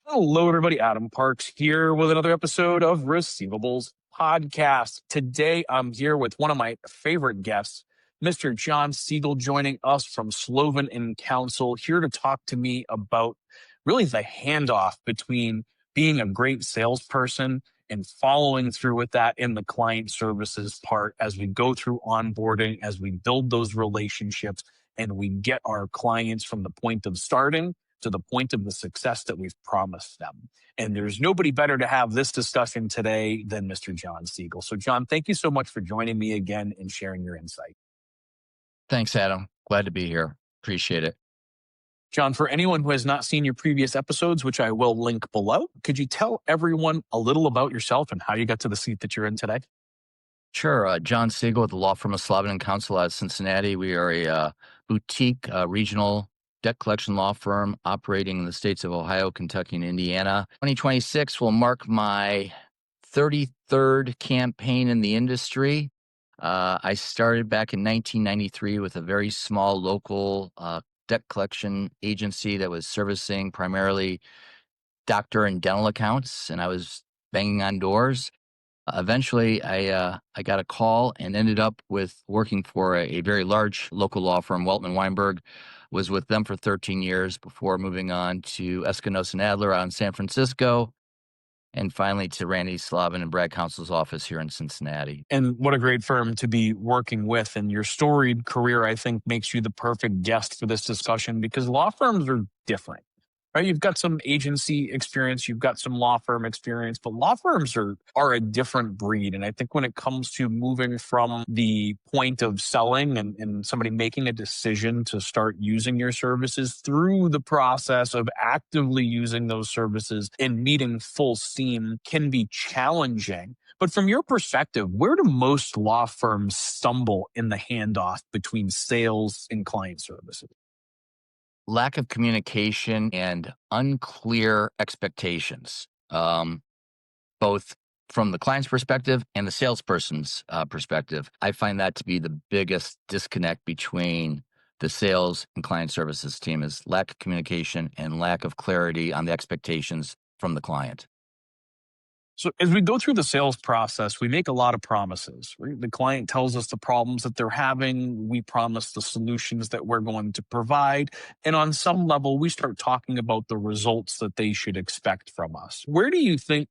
Hello, everybody. Adam Parks here with another episode of Receivables Podcast. Today, I'm here with one of my favorite guests, Mr. Jon Siegel, joining us from Slovin in Council, here to talk to me about really the handoff between being a great salesperson and following through with that in the client services part as we go through onboarding, as we build those relationships, and we get our clients from the point of starting to the point of the success that we've promised them. And there's nobody better to have this discussion today than Mr. Jon Siegel. So, Jon, thank you so much for joining me again and sharing your insight. Thanks, Adam. Glad to be here. Appreciate it. Jon, for anyone who has not seen your previous episodes, which I will link below, could you tell everyone a little about yourself and how you got to the seat that you're in today? Sure. Jon Siegel with the law firm of Slovin and Counsel out of Cincinnati. We are a boutique regional debt collection law firm operating in the states of Ohio, Kentucky, and Indiana. 2026 will mark my 33rd campaign in the industry. I started back in 1993 with a very small local debt collection agency that was servicing primarily doctor and dental accounts, and I was banging on doors. Eventually, I got a call and ended up with working for a very large local law firm, Weltman Weinberg. Was with them for 13 years before moving on to Escalations and Adler out in San Francisco, and finally to Randy Slovin and Brad Counsel's office here in Cincinnati. And what a great firm to be working with. And your storied career, I think, makes you the perfect guest for this discussion because law firms are different. Right? You've got some agency experience, you've got some law firm experience, but law firms are a different breed. And I think when it comes to moving from the point of selling and somebody making a decision to start using your services through the process of actively using those services and meeting full steam can be challenging. But from your perspective, where do most law firms stumble in the handoff between sales and client services? Lack of communication and unclear expectations, both from the client's perspective and the salesperson's perspective. I find that to be the biggest disconnect between the sales and client services team is lack of communication and lack of clarity on the expectations from the client. So as we go through the sales process, we make a lot of promises. Right? The client tells us the problems that they're having. We promise the solutions that we're going to provide. And on some level, we start talking about the results that they should expect from us.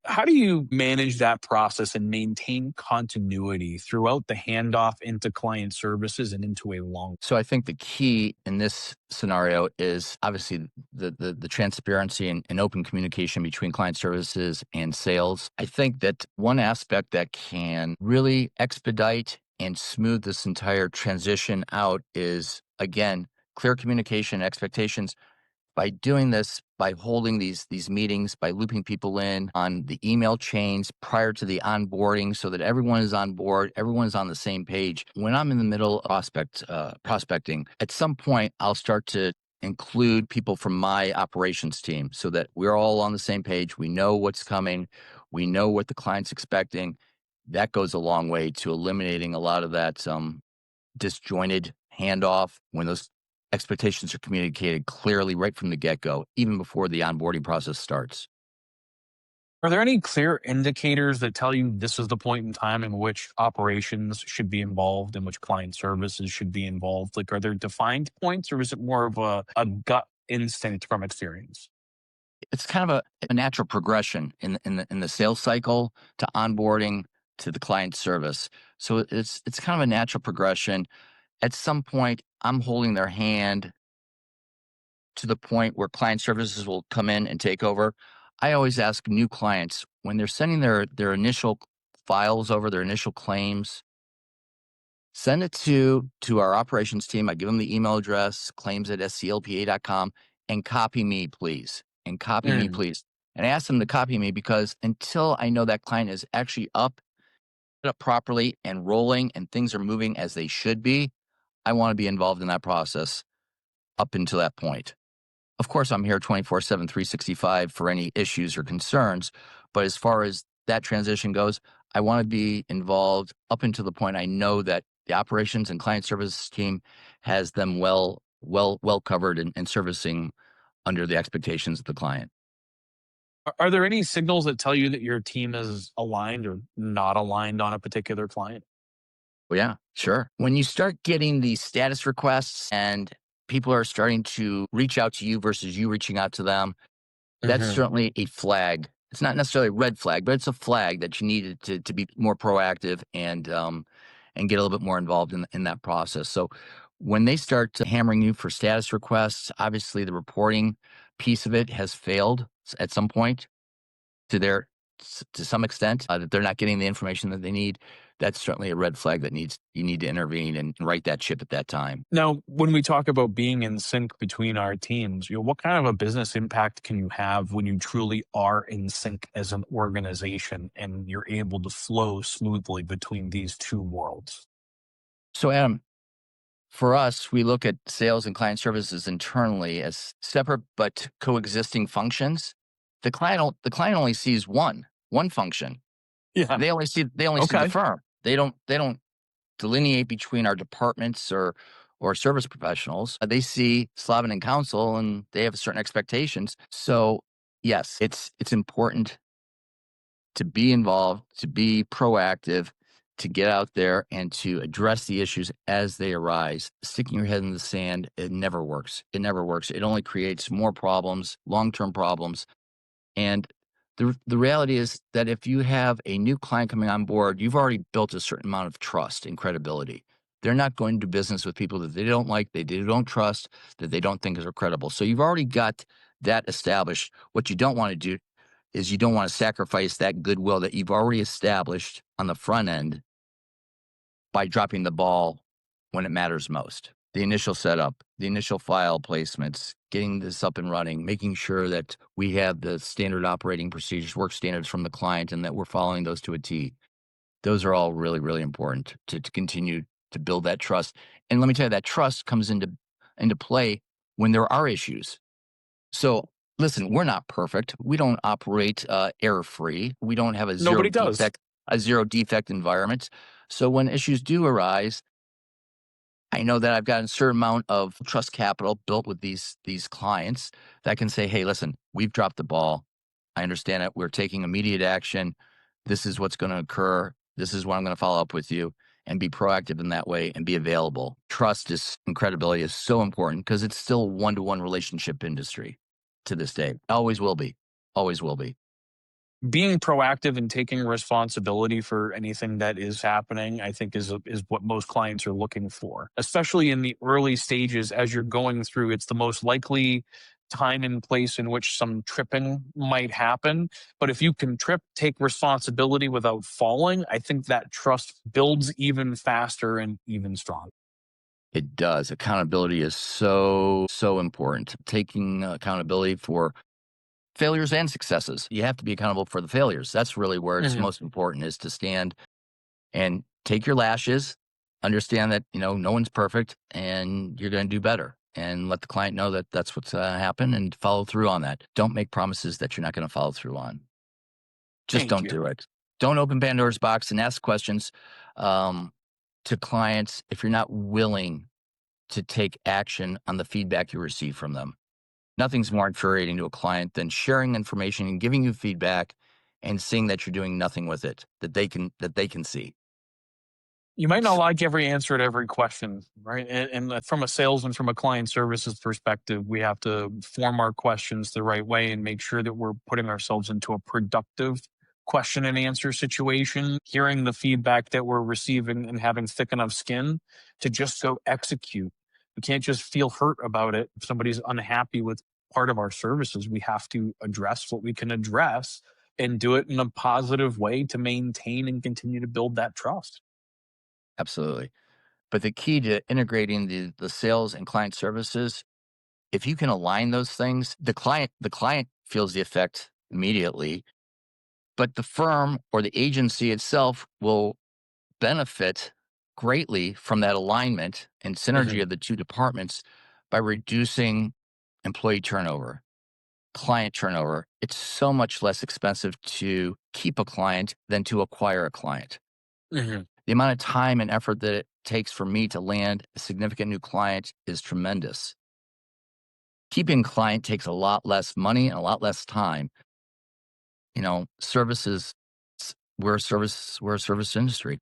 How do you manage that process and maintain continuity throughout the handoff into client services and into a long? So I think the key in this scenario is obviously the transparency and open communication between client services and sales. I think that one aspect that can really expedite and smooth this entire transition out is, again, clear communication expectations. By doing this, by holding these meetings, by looping people in on the email chains prior to the onboarding so that everyone is on board, everyone is on the same page. When I'm in the middle of prospecting, at some point, I'll start to include people from my operations team so that we're all on the same page. We know what's coming. We know what the client's expecting. That goes a long way to eliminating a lot of that disjointed handoff when those expectations are communicated clearly right from the get-go, even before the onboarding process starts. Are there any clear indicators that tell you this is the point in time in which operations should be involved, in which client services should be involved? Like, are there defined points, or is it more of a gut instinct from experience? It's kind of a natural progression in the sales cycle to onboarding to the client service. So it's kind of a natural progression. At some point, I'm holding their hand to the point where client services will come in and take over. I always ask new clients when they're sending their initial files over, their initial claims, send it to our operations team. I give them the email address, claims@sclpa.com, and copy me, please. And copy me, please. And I ask them to copy me because until I know that client is actually up properly and rolling and things are moving as they should be, I want to be involved in that process up until that point. Of course, I'm here 24/7, 365 for any issues or concerns. But as far as that transition goes, I want to be involved up until the point I know that The operations and client services team has them well covered and servicing under the expectations of the client. Are there any signals that tell you that your team is aligned or not aligned on a particular client? Well, yeah, sure. When you start getting these status requests and people are starting to reach out to you versus you reaching out to them, that's Hmm. certainly a flag. It's not necessarily a red flag, but it's a flag that you needed to be more proactive and get a little bit more involved in that process. So when they start hammering you for status requests, obviously the reporting piece of it has failed at some point to their to some extent, that they're not getting the information that they need. That's certainly a red flag that you need to intervene and right that ship at that time. Now, when we talk about being in sync between our teams, what kind of a business impact can you have when you truly are in sync as an organization and you're able to flow smoothly between these two worlds? So, Adam, for us, we look at sales and client services internally as separate but coexisting functions. The client only sees one function. Yeah. They only see the Okay. firm. They don't delineate between our departments or service professionals. They see Slovin and Counsel and they have certain expectations. So yes, it's important to be involved, to be proactive, to get out there and to address the issues as they arise. Sticking your head in the sand, it never works. It never works. It only creates more problems, long-term problems. And the reality is that if you have a new client coming on board, you've already built a certain amount of trust and credibility. They're not going to do business with people that they don't like, they don't trust, that they don't think are credible. So you've already got that established. What you don't want to do is you don't want to sacrifice that goodwill that you've already established on the front end by dropping the ball when it matters most. The initial setup, the initial file placements, getting this up and running, making sure that we have the standard operating procedures, work standards from the client, and that we're following those to a T. Those are all really, really important to continue to build that trust. And let me tell you, that trust comes into play when there are issues. So listen, we're not perfect. We don't operate error free. We don't have Nobody does. a zero defect environment. So when issues do arise, I know that I've got a certain amount of trust capital built with these clients that can say, "Hey, listen, we've dropped the ball. I understand it. We're taking immediate action. This is what's going to occur. This is what I'm going to follow up with you." And be proactive in that way and be available. Trust is and credibility is so important because it's still a one-to-one relationship industry to this day. Always will be. Always will be. Being proactive and taking responsibility for anything that is happening, I think is what most clients are looking for, especially in the early stages as you're going through. It's the most likely time and place in which some tripping might happen. But if you can trip, take responsibility without falling, I think that trust builds even faster and even stronger. It does. Accountability is so important. Taking accountability for failures and successes. You have to be accountable for the failures. That's really where it's Mhm. most important is to stand and take your lashes, understand that, no one's perfect and you're going to do better and let the client know that that's what's happened and follow through on that. Don't make promises that you're not going to follow through on. Just Thank don't you. do it. Don't open Pandora's box and ask questions um, to clients if you're not willing to take action on the feedback you receive from them. Nothing's more infuriating to a client than sharing information and giving you feedback and seeing that you're doing nothing with it that they can see. You might not like every answer to every question, right? And from a sales and from a client services perspective, we have to form our questions the right way and make sure that we're putting ourselves into a productive question and answer situation, hearing the feedback that we're receiving and having thick enough skin to just go execute. We can't just feel hurt about it. If somebody's unhappy with part of our services, we have to address what we can address and do it in a positive way to maintain and continue to build that trust. Absolutely. But the key to integrating the sales and client services, if you can align those things, the client feels the effect immediately, but the firm or the agency itself will benefit greatly from that alignment and synergy Mhm. of the two departments by reducing employee turnover, client turnover. It's so much less expensive to keep a client than to acquire a client. Mhm. The amount of time and effort that takes for me to land a significant new client is tremendous. Keeping a client takes a lot less money and a lot less time. Services, we're a service industry.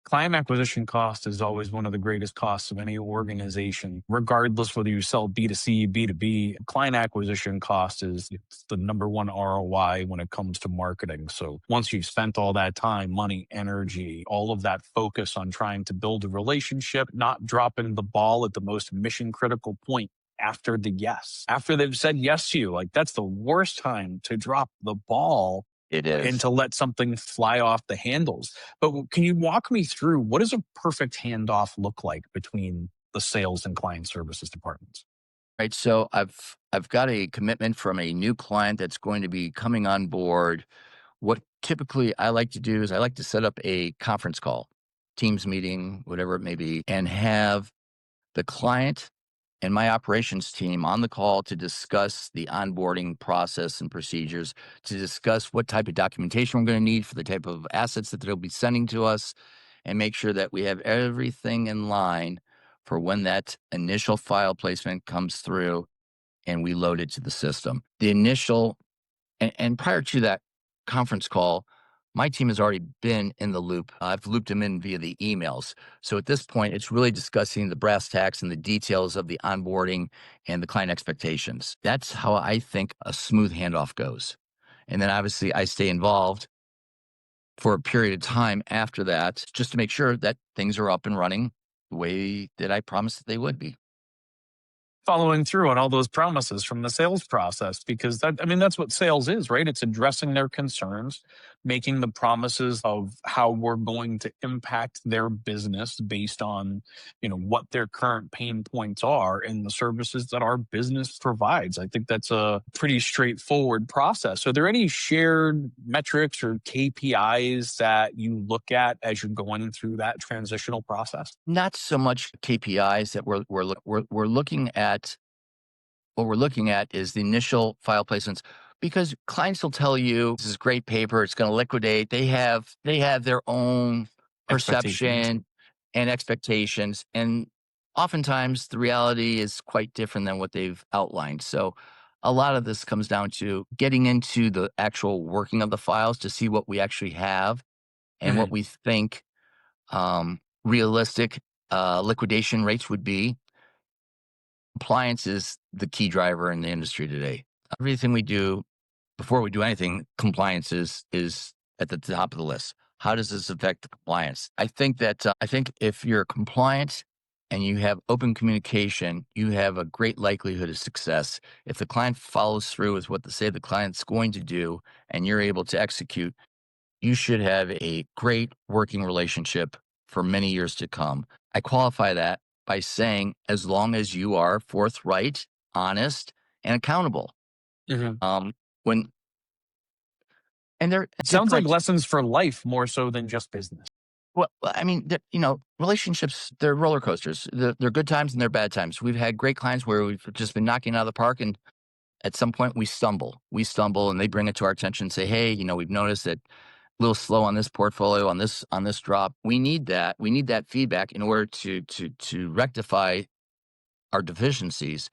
Client acquisition cost is always one of the greatest costs of any organization, regardless whether you sell B2C, B2B. Client acquisition cost is it's the number one ROI when it comes to marketing. So once you've spent all that time, money, energy, all of that focus on trying to build a relationship, not dropping the ball at the most mission critical point after the yes, after they've said yes to you, like that's the worst time to drop the ball It and is. to let something fly off the handles. But can you walk me through what does a perfect handoff look like between the sales and client services departments? Right. So I've got a commitment from a new client that's going to be coming on board. What typically I like to do is I like to set up a conference call, Teams meeting, whatever it may be, and have the client and my operations team on the call to discuss the onboarding process and procedures, to discuss what type of documentation we're going to need for the type of assets that they'll be sending to us, and make sure that we have everything in line for when that initial file placement comes through and we load it to the system. The initial and prior to that conference call, my team has already been in the loop. I've looped them in via the emails. So at this point, it's really discussing the brass tacks and the details of the onboarding and the client expectations. That's how I think a smooth handoff goes. And then obviously, I stay involved for a period of time after that just to make sure that things are up and running the way that I promised that they would be. Following through on all those promises from the sales process, because that, I mean, that's what sales is, right? It's addressing their concerns, making the promises of how we're going to impact their business based on, what their current pain points are and the services that our business provides. I think that's a pretty straightforward process. So are there any shared metrics or KPIs that you look at as you're going through that transitional process? Not so much KPIs that we're looking at. What we're looking at is the initial file placements because clients will tell you this is great paper, it's going to liquidate. They have their own Expectations. perception and expectations, and oftentimes the reality is quite different than what they've outlined. So a lot of this comes down to getting into the actual working of the files to see what we actually have and what Mhm. we think realistic liquidation rates would be. Compliance is the key driver in the industry today. Everything we do, before we do anything, compliance is at the top of the list. How does this affect the compliance? I think if you're compliant and you have open communication, you have a great likelihood of success. If the client follows through with what they say the client's going to do, and you're able to execute, you should have a great working relationship for many years to come. I qualify that by saying as long as you are forthright, honest, and accountable. Mhm. Um, when and there are It sounds like different. lessons for life more so than just business. Well, I mean, relationships, they're roller coasters. They're good times and they're bad times. We've had great clients where we've just been knocking it out of the park, and at some point we stumble. We stumble, and they bring it to our attention and say, "Hey, we've noticed that a little slow on this portfolio, on this drop." We need that. We need that feedback in order to rectify our deficiencies.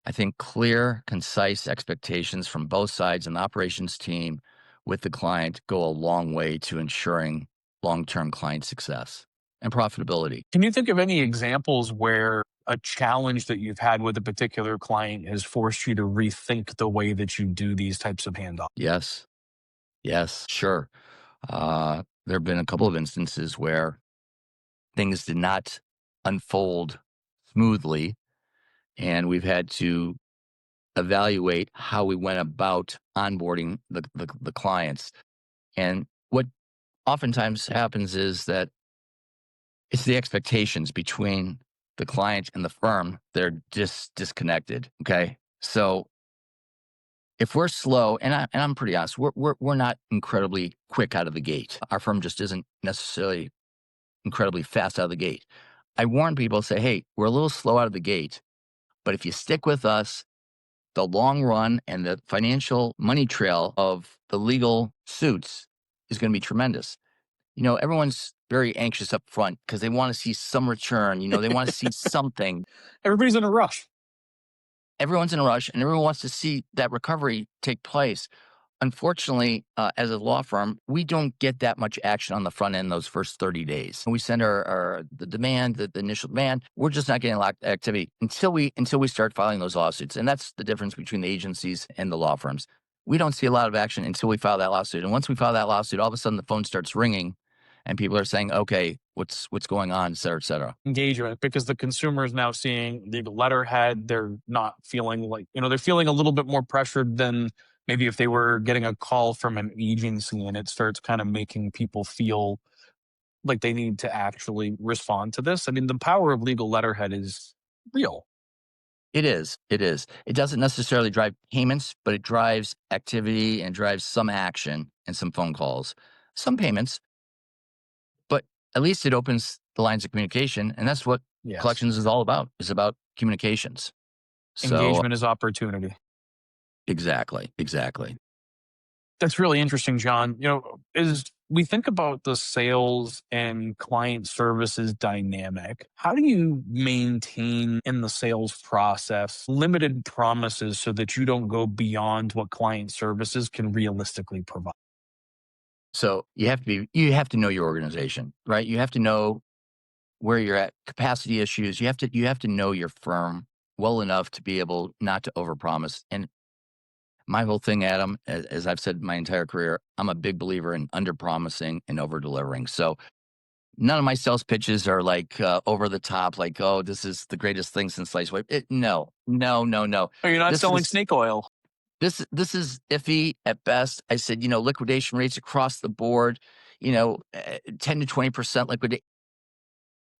I think clear, concise expectations from both sides and the operations team with the client go a long way to ensuring long-term client success and profitability. Can you think of any examples where a challenge that you've had with a particular client has forced you to rethink the way that you do these types of handoffs? Yes, yes, sure. There have been a couple of instances where things did not unfold smoothly, and we've had to evaluate how we went about onboarding the clients. And what oftentimes happens is that it's the expectations between the client and the firm. They're just disconnected. Okay. So if we're slow, and I'm pretty honest, we're not incredibly quick out of the gate. Our firm just isn't necessarily incredibly fast out of the gate. I warn people, say, hey, we're a little slow out of the gate, but if you stick with us, the long run and the financial money trail of the legal suits is going to be tremendous. Everyone's very anxious up front because they want to see some return. They want to see something. Everybody's in a rush. Everyone's in a rush and everyone wants to see that recovery take place. Unfortunately, as a law firm, we don't get that much action on the front end those first 30 days. We send the demand, the initial demand. We're just not getting a lot of activity until we start filing those lawsuits. And that's the difference between the agencies and the law firms. We don't see a lot of action until we file that lawsuit. And once we file that lawsuit, all of a sudden the phone starts ringing and people are saying, okay, what's going on, et cetera, et cetera. Engagement, because the consumer is now seeing the letterhead. They're not feeling like, they're feeling a little bit more pressured than maybe if they were getting a call from an agency, and it starts kind of making people feel like they need to actually respond to this. I mean, the power of legal letterhead is real. It is. It is. It doesn't necessarily drive payments, but it drives activity and drives some action and some phone calls, some payments, but at least it opens the lines of communication. And that's what Yes. collections is all about, is about communications. So Engagement is opportunity. exactly. That's really interesting, John. As we think about the sales and client services dynamic, how do you maintain in the sales process limited promises so that you don't go beyond what client services can realistically provide? So you have to know your organization, right? You have to know where you're at, capacity issues. You have to know your firm well enough to be able not to overpromise. And my whole thing, Adam, as I've said my entire career, I'm a big believer in underpromising and over-delivering. So none of my sales pitches are like over the top, like, oh, this is the greatest thing since sliced bread. No. Are you not This selling is snake oil? this is iffy at best. I said, liquidation rates across the board, 10 to 20% liquidate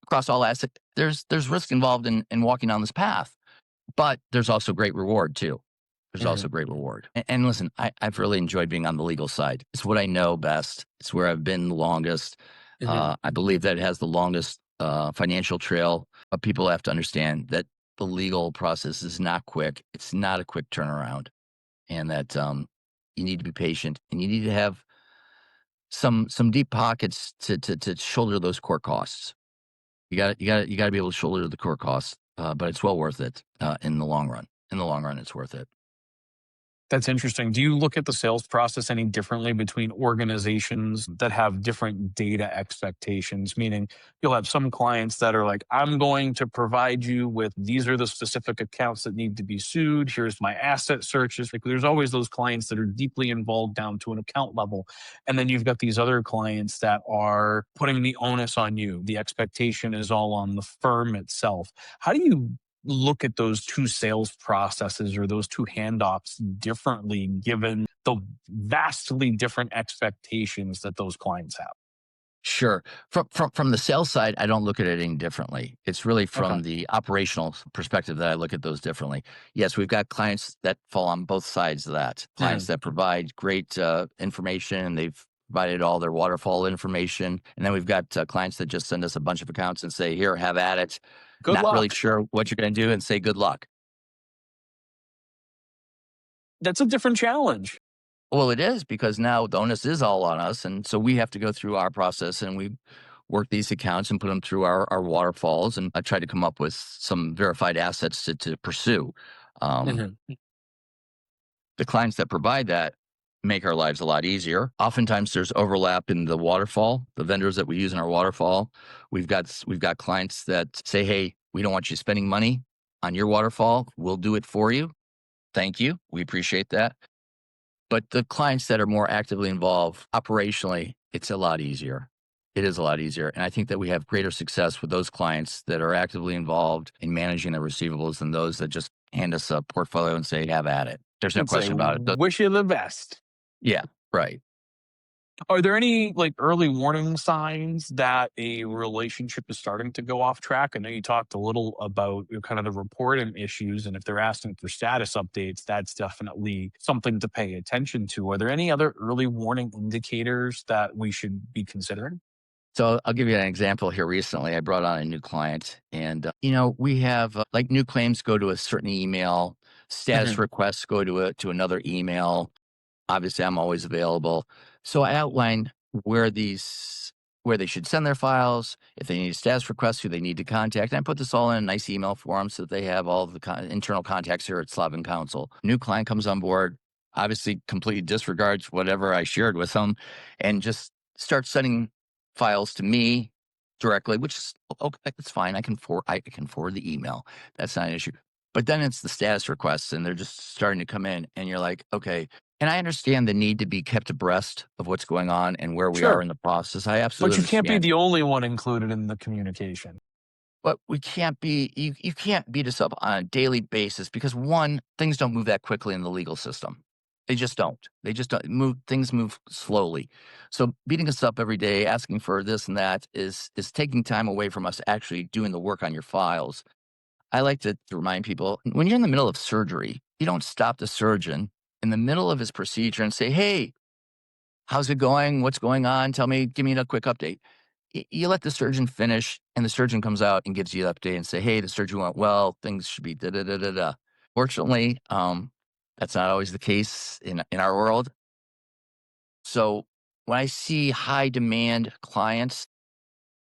across all assets. There's risk involved in walking down this path, but there's also great reward too. There's also Mhm. great reward. And listen, I've really enjoyed being on the legal side. It's what I know best. It's where I've been the longest. Mhm. I believe that it has the longest financial trail. But people have to understand that the legal process is not quick. It's not a quick turnaround, and that you need to be patient and you need to have some deep pockets to shoulder those core costs. You got to be able to shoulder the core costs, but it's well worth it in the long run. In the long run, it's worth it. That's interesting. Do you look at the sales process any differently between organizations that have different data expectations? Meaning, you'll have some clients that are like, I'm going to provide you with these are the specific accounts that need to be sued. Here's my asset searches. Like, there's always those clients that are deeply involved down to an account level. And then you've got these other clients that are putting the onus on you. The expectation is all on the firm itself. How do you look at those two sales processes or those two handoffs differently given the vastly different expectations that those clients have? Sure. From the sales side, I don't look at it any differently. It's really Okay. from the operational perspective that I look at those differently. Yes, we've got clients that fall on both sides of that. Clients Mhm. that provide great information, and they've provided all their waterfall information, and then we've got clients that just send us a bunch of accounts and say, "Here, have at it." Good Not really luck. sure what you're going to do, and say, "Good luck." That's a different challenge. Well, it is because now the onus is all on us, and so we have to go through our process, and we work these accounts and put them through our waterfalls, and I try to come up with some verified assets to pursue. Um, Mhm. the clients that provide that make our lives a lot easier. Oftentimes, there's overlap in the waterfall. The vendors that we use in our waterfall, we've got clients that say, "Hey, we don't want you spending money on your waterfall. We'll do it for you. Thank you. We appreciate that." But the clients that are more actively involved operationally, it's a lot easier. It is a lot easier. And I think that we have greater success with those clients that are actively involved in managing their receivables than those that just hand us a portfolio and say, have at it. There's no And say, question about it. wish you the best. Yeah, right. Are there any like early warning signs that a relationship is starting to go off track? I know you talked a little about kind of the reporting issues, and if they're asking for status updates, that's definitely something to pay attention to. Are there any other early warning indicators that we should be considering? So I'll give you an example here. Recently, I brought on a new client, and we have like new claims go to a certain email, status Mhm. requests go to another email. Obviously, I'm always available. So I outlined where these where they should send their files, if they need a status request, who they need to contact. And I put this all in a nice email form so that they have all the internal contacts here at Slovin Council. New client comes on board, obviously completely disregards whatever I shared with them and just starts sending files to me directly, which is okay, that's fine. I can forward the email. That's not an issue. But then it's the status requests and they're just starting to come in and you're like, okay. And I understand the need to be kept abreast of what's going on and where we are Sure. in the process. I But absolutely you can't be understand. the only one included in the communication. But we can't be you can't beat us up on a daily basis because one, things don't move that quickly in the legal system. They just don't. They just don't move things move slowly. So beating us up every day, asking for this and that is taking time away from us actually doing the work on your files. I like to remind people when you're in the middle of surgery, you don't stop the surgeon in the middle of his procedure and say, "Hey, how's it going? What's going on? Give me a quick update." You let the surgeon finish, and the surgeon comes out and gives you an update and say, "Hey, the surgery went well. Things should be da da da da da." Fortunately, that's not always the case in our world. So when I see high demand clients,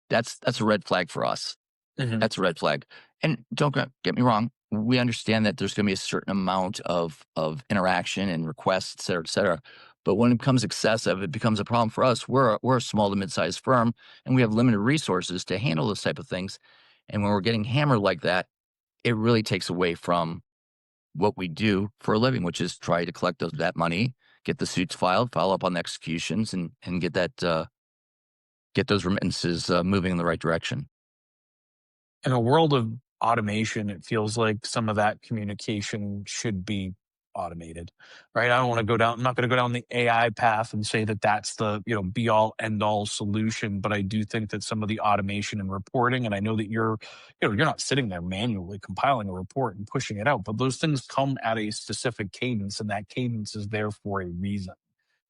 that's a red flag for us. Mhm. That's a red flag. And don't get me wrong. We understand that there's going to be a certain amount of interaction and requests, et cetera, et cetera. But when it becomes excessive, it becomes a problem for us. We're a small to mid-sized firm, and we have limited resources to handle those type of things. And when we're getting hammered like that, it really takes away from what we do for a living, which is try to collect that money, get the suits filed, follow up on the executions, and get those remittances moving in the right direction. In a world of automation, it feels like some of that communication should be automated, right? I don't want to go down, I'm not going to go down the AI path and say that that's the, be all end all solution, but I do think that some of the automation and reporting, and I know that you're not sitting there manually compiling a report and pushing it out, but those things come at a specific cadence, and that cadence is there for a reason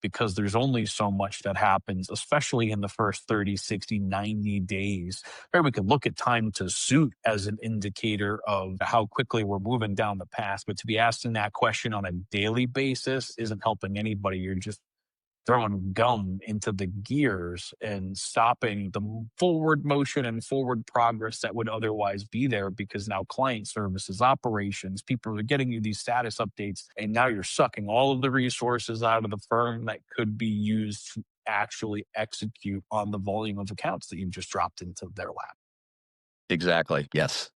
because there's only so much that happens, especially in the first 30, 60, 90 days. Right? We could look at time to suit as an indicator of how quickly we're moving down the path. But to be asking that question on a daily basis isn't helping anybody. You're just throwing gum into the gears and stopping the forward motion and forward progress that would otherwise be there because now client services, operations, people are getting you these status updates, and now you're sucking all of the resources out of the firm that could be used to actually execute on the volume of accounts that you've just dropped into their lap. Exactly. Yes.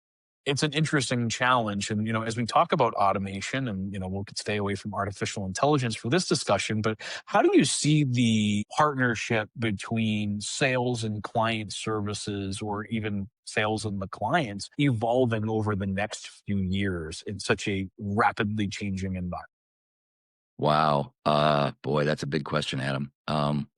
It's an interesting challenge. And, as we talk about automation and, we'll stay away from artificial intelligence for this discussion, but how do you see the partnership between sales and client services or even sales and the clients evolving over the next few years in such a rapidly changing environment? Wow. Boy, that's a big question, Adam.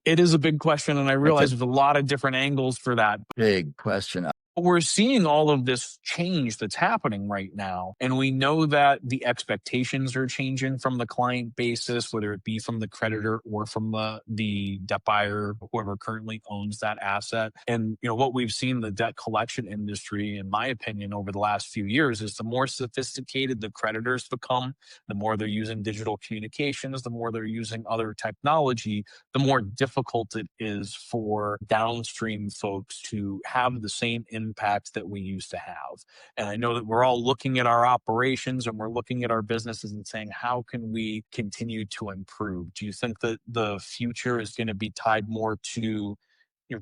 It is a big question. And I That's realize a there's a lot of different angles for that. big question. We're seeing all of this change that's happening right now. And we know that the expectations are changing from the client basis, whether it be from the creditor or from the debt buyer, whoever currently owns that asset. And, what we've seen in the debt collection industry, in my opinion, over the last few years is the more sophisticated the creditors become, the more they're using digital communications, the more they're using other technology, the more difficult it is for downstream folks to have the same impact that we used to have. And I know that we're all looking at our operations and we're looking at our businesses and saying, how can we continue to improve? Do you think that the future is going to be tied more to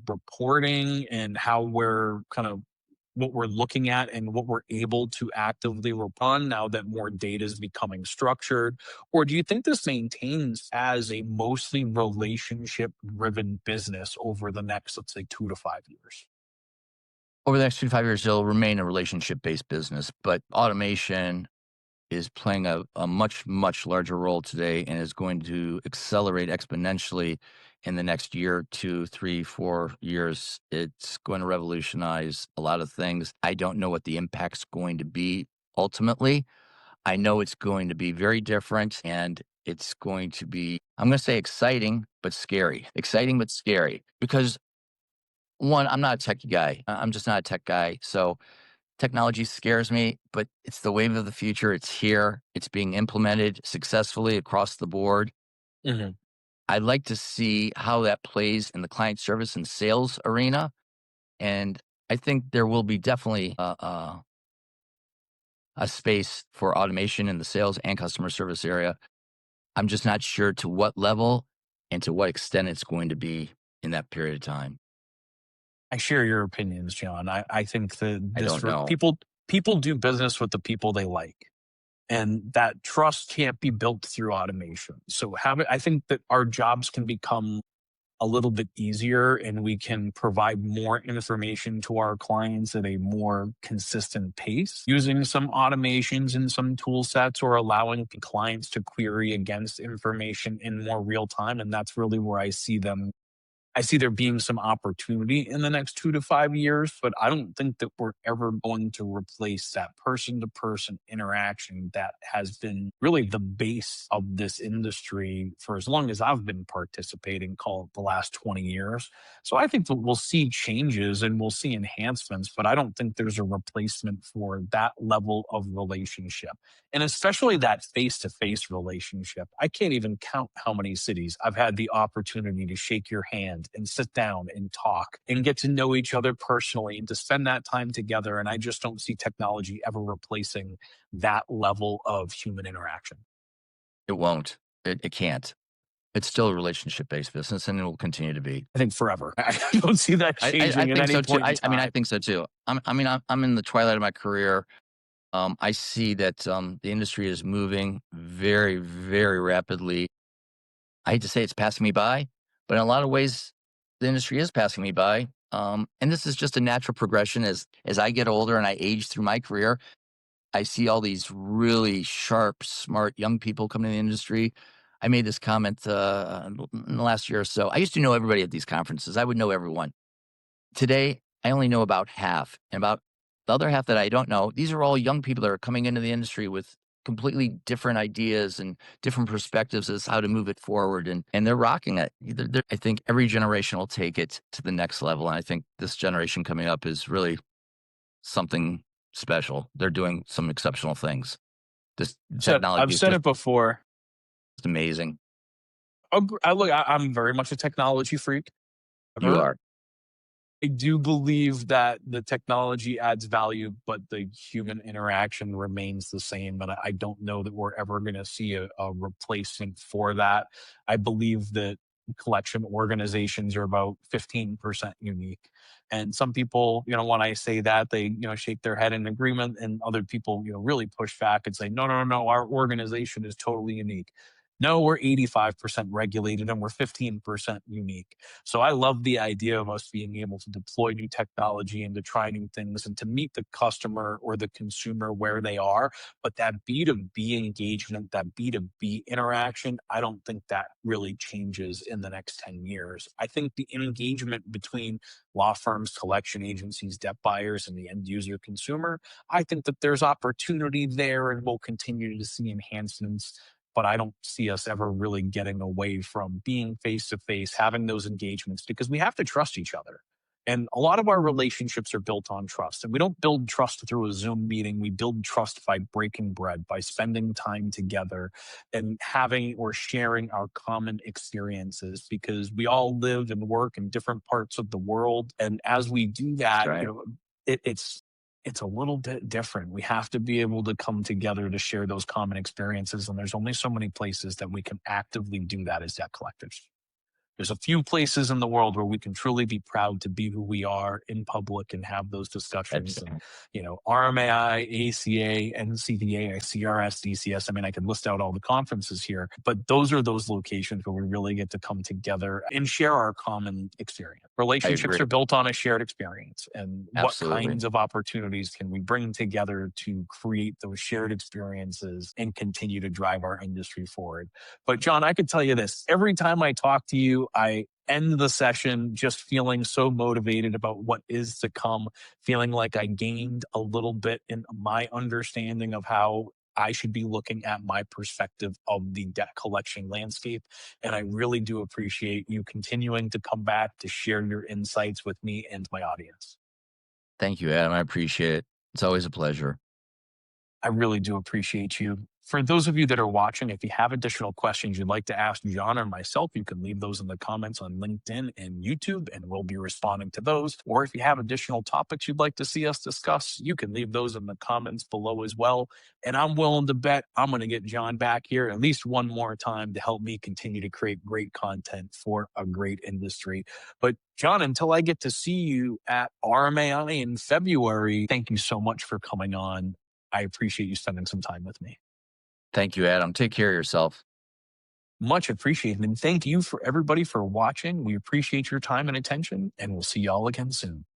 reporting and how we're kind of what we're looking at and what we're able to actively report now that more data is becoming structured? Or do you think this maintains as a mostly relationship driven business over the next, let's say, 2 to 5 years? Over the next 2 to 5 years, it'll remain a relationship based business, but automation is playing a much, much larger role today and is going to accelerate exponentially in the next year, 2, 3, 4 years. It's going to revolutionize a lot of things. I don't know what the impact's going to be ultimately. I know it's going to be very different and it's going to be, I'm going to say exciting, but scary. Exciting, but scary. Because one, I'm not a tech guy. I'm just not a tech guy. So technology scares me, but it's the wave of the future. It's here. It's being implemented successfully across the board. Mhm. I'd like to see how that plays in the client service and sales arena. And I think there will be definitely a space for automation in the sales and customer service area. I'm just not sure to what level and to what extent it's going to be in that period of time. I share your opinions, John. I think that I don't know. people do business with the people they like. And that trust can't be built through automation. So I think that our jobs can become a little bit easier and we can provide more information to our clients at a more consistent pace using some automations and some tool sets or allowing clients to query against information in more real time. And that's really where I see there being some opportunity in the next 2 to 5 years, but I don't think that we're ever going to replace that person to person interaction that has been really the base of this industry for as long as I've been participating, call it the last 20 years. So I think that we'll see changes and we'll see enhancements, but I don't think there's a replacement for that level of relationship. And especially that face to face relationship. I can't even count how many cities I've had the opportunity to shake your hand and sit down and talk and get to know each other personally and to spend that time together. And I just don't see technology ever replacing that level of human interaction. It won't. It can't. It's still a relationship based business and it will continue to be. I think forever. I don't see that I changing at think any so too. point in I time. think so too. I'm in the twilight of my career. I see that the industry is moving very, very rapidly. I hate to say it's passing me by, but in a lot of ways, the industry is passing me by. And this is just a natural progression as I get older and I age through my career. I see all these really sharp, smart young people coming in the industry. I made this comment in the last year or so. I used to know everybody at these conferences. I would know everyone. Today, I only know about half, and about the other half that I don't know, these are all young people that are coming into the industry with completely different ideas and different perspectives as how to move it forward, and they're rocking it. I think every generation will take it to the next level, and I think this generation coming up is really something special. They're doing some exceptional things. This technology I've is said just it before. amazing. I'm very much a technology freak. You However, are. I do believe that the technology adds value, but the human interaction remains the same. And I don't know that we're ever going to see a replacement for that. I believe that collection organizations are about 15% unique. And some people, when I say that, they, shake their head in agreement, and other people, really push back and say, no, no, no, our organization is totally unique. No, we're 85% regulated and we're 15% unique. So I love the idea of us being able to deploy new technology and to try new things and to meet the customer or the consumer where they are. But that B2B engagement, that B2B interaction, I don't think that really changes in the next 10 years. I think the engagement between law firms, collection agencies, debt buyers, and the end user consumer, I think that there's opportunity there and we'll continue to see enhancements, but I don't see us ever really getting away from being face to face, having those engagements, because we have to trust each other. And a lot of our relationships are built on trust. And we don't build trust through a Zoom meeting. We build trust by breaking bread, by spending time together and having or sharing our common experiences, because we all live and work in different parts of the world. And as we do That's that, right. it's a little bit different. We have to be able to come together to share those common experiences. And there's only so many places that we can actively do that as debt collectors. There's a few places in the world where we can truly be proud to be who we are in public and have those discussions. That's And, RMAI, ACA, NCDA, CRS, DCS. I mean, I could list out all the conferences here, but those are those locations where we really get to come together and share our common experience. I Relationships agree. are built on a shared experience. And what Absolutely. kinds of opportunities can we bring together to create those shared experiences and continue to drive our industry forward? But John, I could tell you this, every time I talk to you, I end the session just feeling so motivated about what is to come, feeling like I gained a little bit in my understanding of how I should be looking at my perspective of the debt collection landscape. And I really do appreciate you continuing to come back to share your insights with me and my audience. Thank you, Adam. I appreciate it. It's always a pleasure. I really do appreciate you. For those of you that are watching, if you have additional questions you'd like to ask John or myself, you can leave those in the comments on LinkedIn and YouTube, and we'll be responding to those. Or if you have additional topics you'd like to see us discuss, you can leave those in the comments below as well. And I'm willing to bet I'm going to get John back here at least one more time to help me continue to create great content for a great industry. But John, until I get to see you at RMAI in February, thank you so much for coming on. I appreciate you spending some time with me. Thank you, Adam. Take care of yourself. Much appreciated. And thank you for everybody for watching. We appreciate your time and attention, and we'll see y'all again soon.